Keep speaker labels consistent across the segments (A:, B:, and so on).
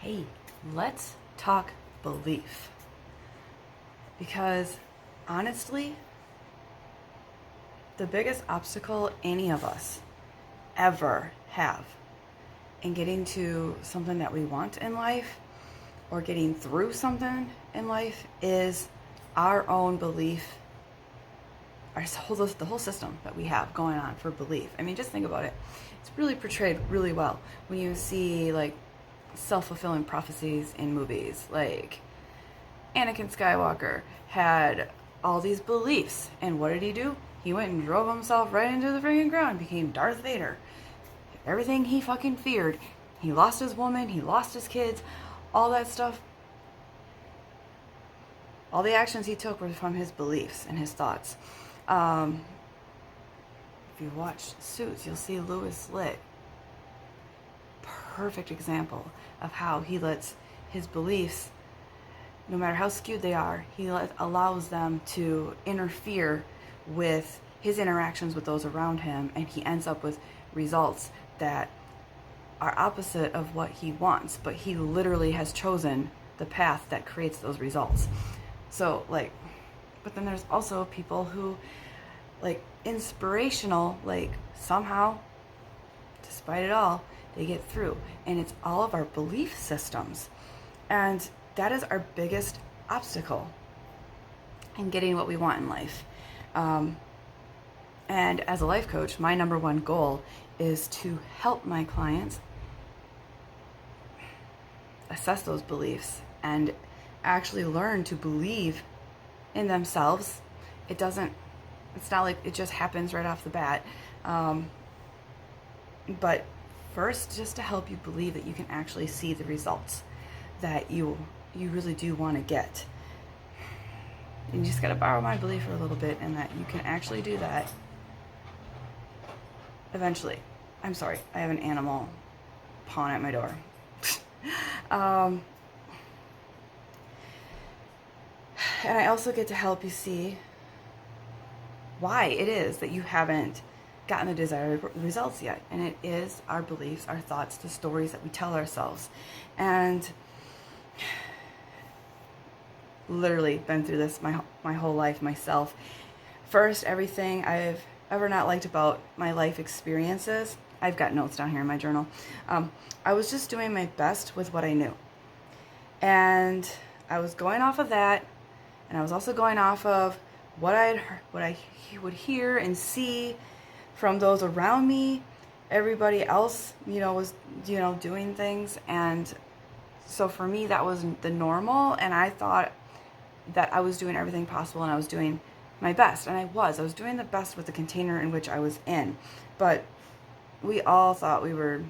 A: hey, let's talk belief. Because honestly, the biggest obstacle any of us ever have in getting to something that we want in life or getting through something in life is our own belief, the whole system that we have going on for belief. I mean, just think about it. It's really portrayed really well when you see like self-fulfilling prophecies in movies. Like Anakin Skywalker had all these beliefs, and what did he do? He went and drove himself right into the freaking ground, became Darth Vader. Everything he fucking feared. He lost his woman, he lost his kids, all that stuff. All the actions he took were from his beliefs and his thoughts. If you watch Suits, you'll see Louis Litt. Perfect example of how he lets his beliefs, no matter how skewed they are, allows them to interfere with his interactions with those around him, and he ends up with results that are opposite of what he wants, but he literally has chosen the path that creates those results. So but then there's also people who inspirational, somehow, despite it all, they get through, and it's all of our belief systems, and that is our biggest obstacle in getting what we want in life. And as a life coach, my number one goal is to help my clients assess those beliefs and actually learn to believe in themselves. It's not like it just happens right off the bat. But first, just to help you believe that you can actually see the results that you really do want to get. And you just got to borrow my belief for a little bit, and that you can actually do that eventually. I'm sorry, I have an animal pawing at my door. And I also get to help you see why it is that you haven't gotten the desired results yet. And it is our beliefs, our thoughts, the stories that we tell ourselves. And literally been through this my whole life myself. First, everything I've ever not liked about my life experiences, I've got notes down here in my journal. I was just doing my best with what I knew. And I was going off of that, and I was also going off of what I would hear and see from those around me. Everybody else, was, doing things. And so for me, that was the normal. And I thought that I was doing everything possible, and I was doing my best. And I was doing the best with the container in which I was in. But we all thought we were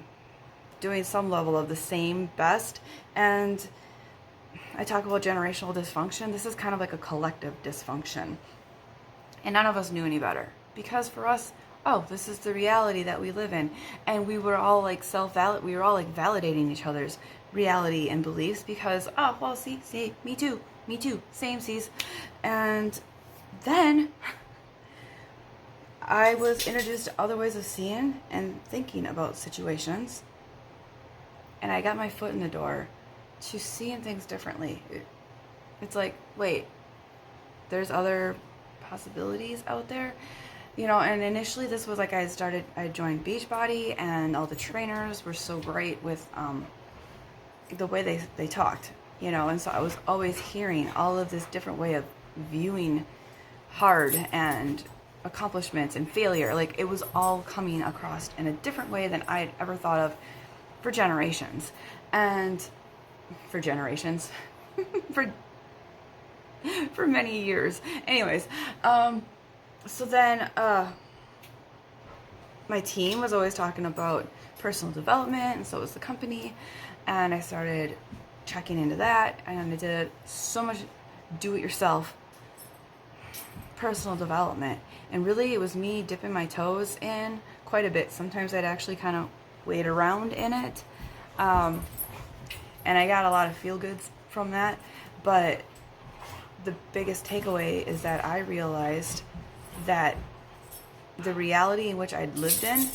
A: doing some level of the same best. And I talk about generational dysfunction. This is kind of like a collective dysfunction. And none of us knew any better. Because for us, this is the reality that we live in. And we were all we were all validating each other's reality and beliefs because, see, me too, same sees. And then I was introduced to other ways of seeing and thinking about situations. And I got my foot in the door to seeing things differently. It's like, wait, there's other possibilities out there. And initially this was I joined Beachbody, and all the trainers were so great with the way they talked, and so I was always hearing all of this different way of viewing hard and accomplishments and failure. It was all coming across in a different way than I'd ever thought of for generations. And for generations, for many years. Anyways, so then my team was always talking about personal development, and so was the company. And I started checking into that, and I did so much do-it-yourself personal development. And really, it was me dipping my toes in quite a bit. Sometimes I'd actually kind of wade around in it. And I got a lot of feel-goods from that. But the biggest takeaway is that I realized that the reality in which I'd lived in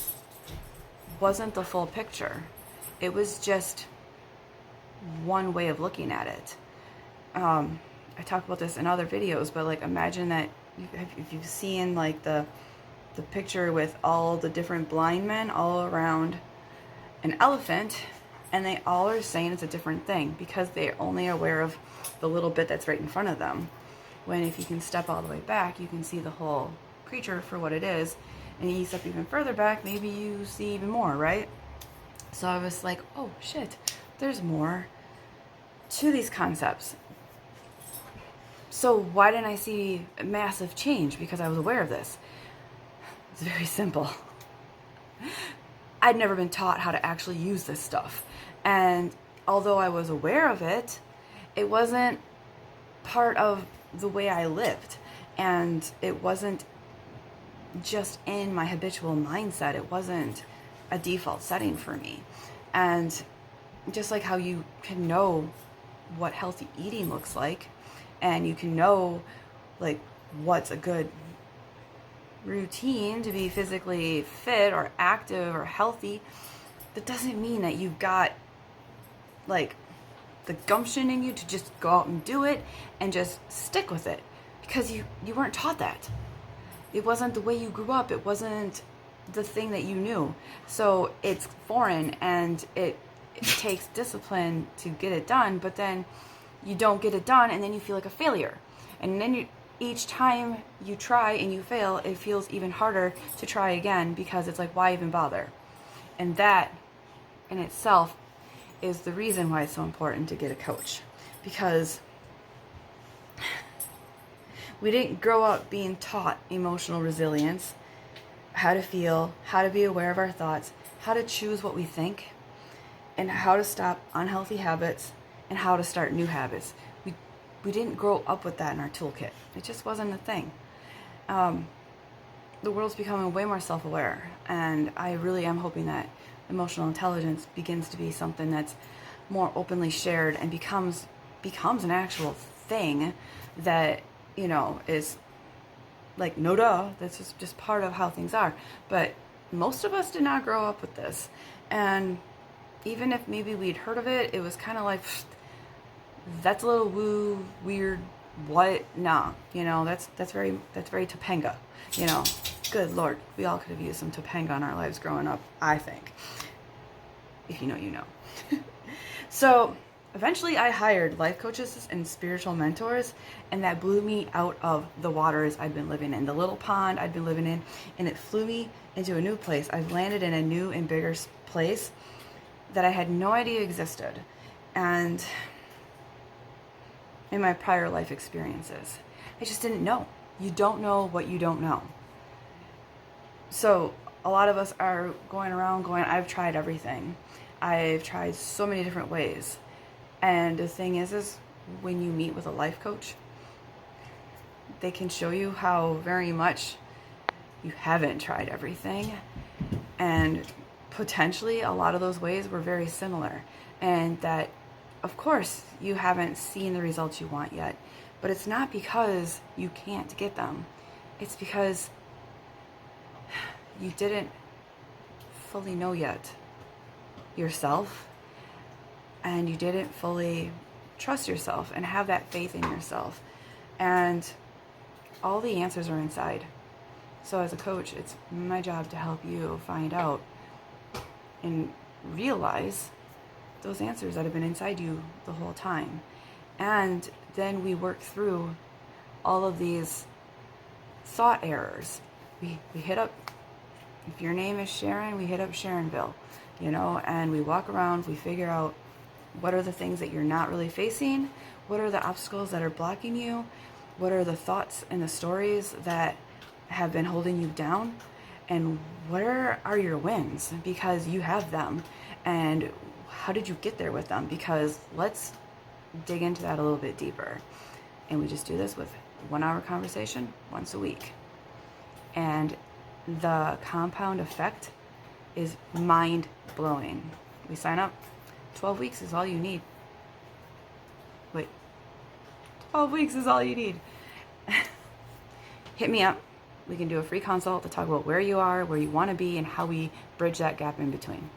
A: wasn't the full picture. It was just one way of looking at it. I talk about this in other videos, but like imagine that if you've seen like the picture with all the different blind men all around an elephant, and they all are saying it's a different thing because they're only aware of the little bit that's right in front of them. When if you can step all the way back, you can see the whole creature for what it is, and you step even further back, maybe you see even more, right? So I was like, oh shit, there's more to these concepts. So why didn't I see massive change? Because I was aware of this. It's very simple. I'd never been taught how to actually use this stuff. And although I was aware of it, it wasn't part of the way I lived. And it wasn't just in my habitual mindset. It wasn't a default setting for me. And just like how you can know what healthy eating looks like, and you can know like what's a good routine to be physically fit or active or healthy, that doesn't mean that you've got like the gumption in you to just go out and do it and just stick with it, because you weren't taught that. It wasn't the way you grew up. It wasn't the thing that you knew. So it's foreign, and it takes discipline to get it done, but then you don't get it done, and then you feel like a failure. And then each time you try and you fail, it feels even harder to try again, because it's like, why even bother? And that in itself is the reason why it's so important to get a coach, because we didn't grow up being taught emotional resilience, how to feel, how to be aware of our thoughts, how to choose what we think, and how to stop unhealthy habits, and how to start new habits. We didn't grow up with that in our toolkit. It just wasn't a thing. The world's becoming way more self-aware, and I really am hoping that emotional intelligence begins to be something that's more openly shared and becomes an actual thing that, you know, is like, no duh, that's just part of how things are. But most of us did not grow up with this. And even if maybe we'd heard of it, it was kind of like, that's a little woo, weird, what? Nah, you know, that's very Topanga, you know. Good Lord, we all could have used some Topanga in our lives growing up, I think. If you know, you know. So eventually I hired life coaches and spiritual mentors, and that blew me out of the waters I'd been living in, the little pond I'd been living in, and it flew me into a new place. I've landed in a new and bigger place that I had no idea existed. And in my prior life experiences, I just didn't know. You don't know what you don't know. So a lot of us are going around going, I've tried everything. I've tried so many different ways. And the thing is when you meet with a life coach, they can show you how very much you haven't tried everything. And potentially a lot of those ways were very similar. And that, of course, you haven't seen the results you want yet. But it's not because you can't get them. It's because you didn't fully know yet yourself, and you didn't fully trust yourself and have that faith in yourself. And all the answers are inside. So as a coach, it's my job to help you find out and realize those answers that have been inside you the whole time. And then we work through all of these thought errors. We hit up, if your name is Sharon, we hit up Sharonville, you know, and we walk around, we figure out what are the things that you're not really facing, what are the obstacles that are blocking you, what are the thoughts and the stories that have been holding you down, and where are your wins, because you have them, and how did you get there with them? Because let's dig into that a little bit deeper. And we just do this with 1 hour conversation once a week. And the compound effect is mind-blowing. We sign up, 12 weeks is all you need. Wait, 12 weeks is all you need. Hit me up. We can do a free consult to talk about where you are, where you want to be, and how we bridge that gap in between.